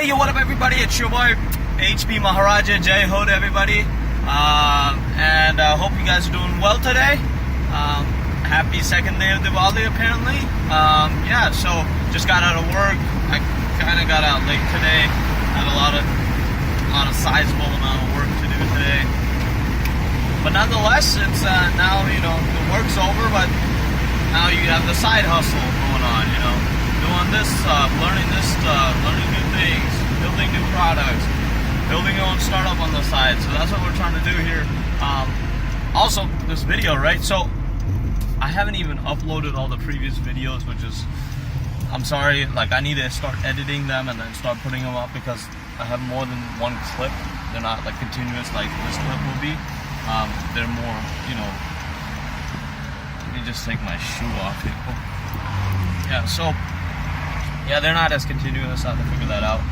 Hey, yo, what up, everybody? It's your boy, HB Maharaja. Jai Ho to everybody. Hope you guys are doing well today. Happy second day of Diwali, apparently. So just got out of work. I kind of got out late today. Had a lot of sizable amount of work to do today. But nonetheless, it's now, the work's over, but now you have the side hustle going on, doing this stuff, learning this stuff, learning new things, building new products, building your own startup on the side. So that's what we're trying to do here. Also, this video, right? So I haven't even uploaded all the previous videos, which is, I'm sorry, I need to start editing them and then start putting them up because I have more than one clip. They're not continuous like this clip will be. They're more, let me just take my shoe off here. They're not as continuous. I have to figure that out.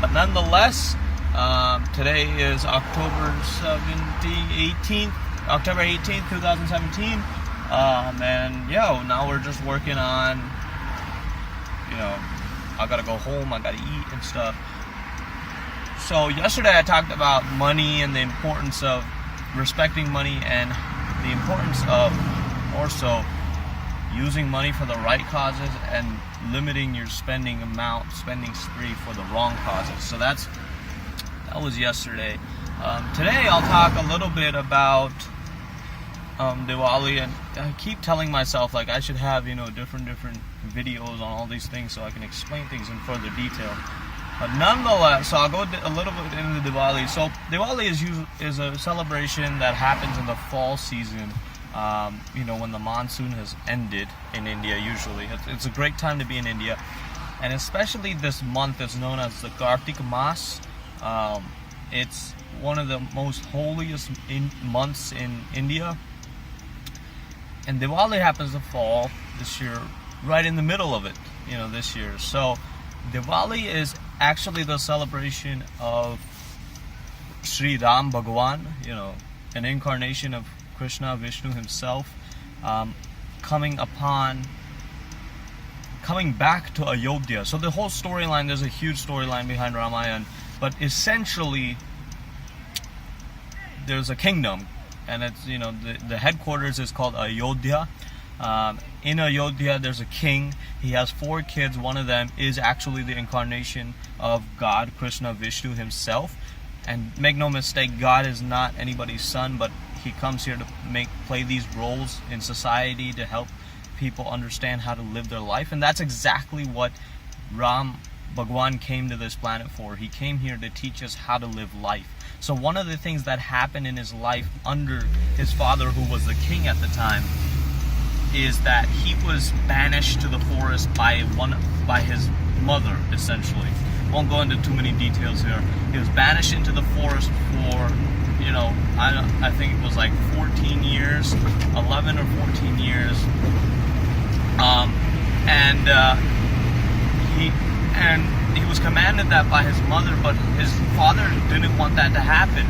But nonetheless, today is October 18th, 2017. Now we're just working on, I gotta go home, I gotta eat and stuff. So yesterday I talked about money and the importance of respecting money and the importance of also using money for the right causes and limiting your spending spree for the wrong causes. So that was yesterday. Today I'll talk a little bit about Diwali, and I keep telling myself I should have different videos on all these things so I can explain things in further detail. But nonetheless, so I'll go a little bit into Diwali. So Diwali is a celebration that happens in the fall season. When the monsoon has ended in India. Usually, it's a great time to be in India, and especially this month is known as the Kartik Mas. It's one of the most holiest months in India. And Diwali happens to fall this year right in the middle of it, this year. So Diwali is actually the celebration of Sri Ram Bhagwan, an incarnation of Krishna, Vishnu himself, coming back to Ayodhya. So the whole storyline, there's a huge storyline behind Ramayana, but essentially there's a kingdom, and it's the headquarters is called Ayodhya. In Ayodhya there's a king. He has 4 kids. One of them is actually the incarnation of God, Krishna, Vishnu himself. And make no mistake, God is not anybody's son, but he comes here to play these roles in society to help people understand how to live their life. And that's exactly what Ram Bhagwan came to this planet for. He came here to teach us how to live life. So one of the things that happened in his life under his father, who was the king at the time, is that he was banished to the forest by his mother, essentially. Won't go into too many details here. He was banished into the forest for, I think it was 14 years, 11 or 14 years. He was commanded that by his mother, but his father didn't want that to happen.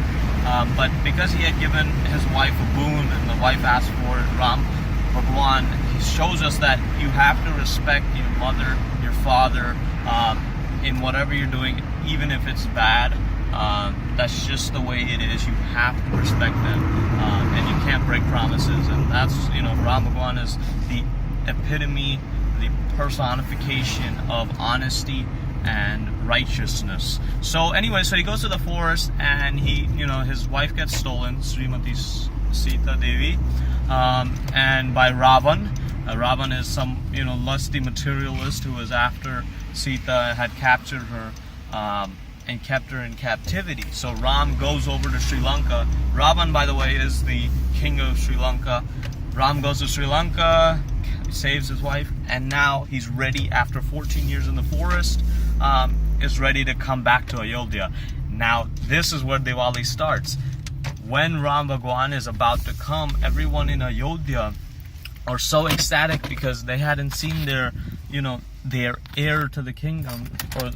But because he had given his wife a boon and the wife asked for it, Ram Bhagwan, he shows us that you have to respect your mother, your father, in whatever you're doing, even if it's bad. That's just the way it is. You have to respect them, and you can't break promises. And that's, Ram Bhagwan is the epitome, the personification of honesty and righteousness. So anyway, so he goes to the forest, and his wife gets stolen, Srimati Sita Devi, and by Ravan. Ravan is some lusty materialist who was after Sita, had captured her and kept her in captivity. So Ram goes over to Sri Lanka. Ravan, by the way, is the king of Sri Lanka. Ram goes to Sri Lanka, saves his wife, and now he's ready, after 14 years in the forest, is ready to come back to Ayodhya. Now this is where Diwali starts. When Ram Bhagwan is about to come, everyone in Ayodhya are so ecstatic because they hadn't seen their heir to the kingdom, or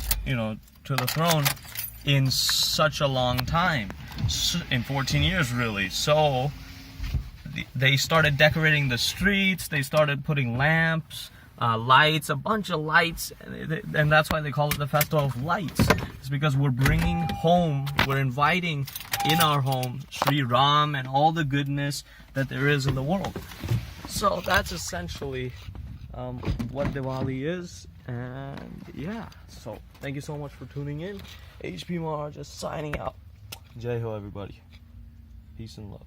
to the throne, in such a long time, in 14 years really. So they started decorating the streets, they started putting lamps, lights, a bunch of lights, and that's why they call it the Festival of Lights. It's because we're bringing home, we're inviting in our home Sri Ram and all the goodness that there is in the world. So that's essentially what Diwali is. And yeah, so thank you so much for tuning in. HP Maharaja signing out. Jai Ho, everybody. Peace and love.